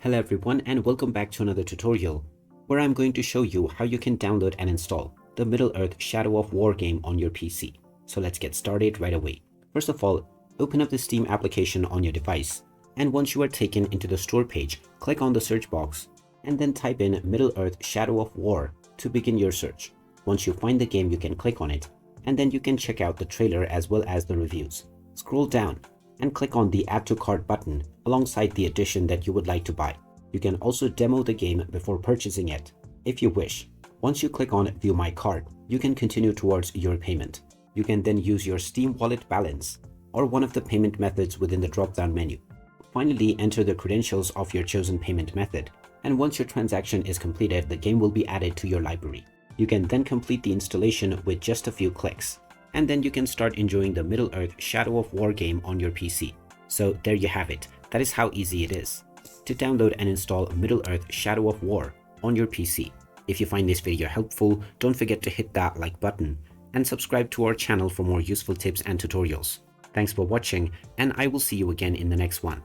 Hello everyone and welcome back to another tutorial where I'm going to show you how you can download and install the Middle-earth Shadow of War game on your PC. So let's get started right away. First of all, open up the Steam application on your device, and once you are taken into the store page, click on the search box and then type in Middle-earth Shadow of War to begin your search. Once you find the game, you can click on it and then you can check out the trailer as well as the reviews. Scroll down and click on the Add to Cart button alongside the edition that you would like to buy. You can also demo the game before purchasing it, if you wish. Once you click on View My Cart, you can continue towards your payment. You can then use your Steam wallet balance or one of the payment methods within the drop-down menu. Finally, enter the credentials of your chosen payment method, and once your transaction is completed, the game will be added to your library. You can then complete the installation with just a few clicks, and then you can start enjoying the Middle-earth Shadow of War game on your PC. So there you have it. That is how easy it is to download and install Middle-earth Shadow of War on your PC. If you find this video helpful, don't forget to hit that like button and subscribe to our channel for more useful tips and tutorials. Thanks for watching, and I will see you again in the next one.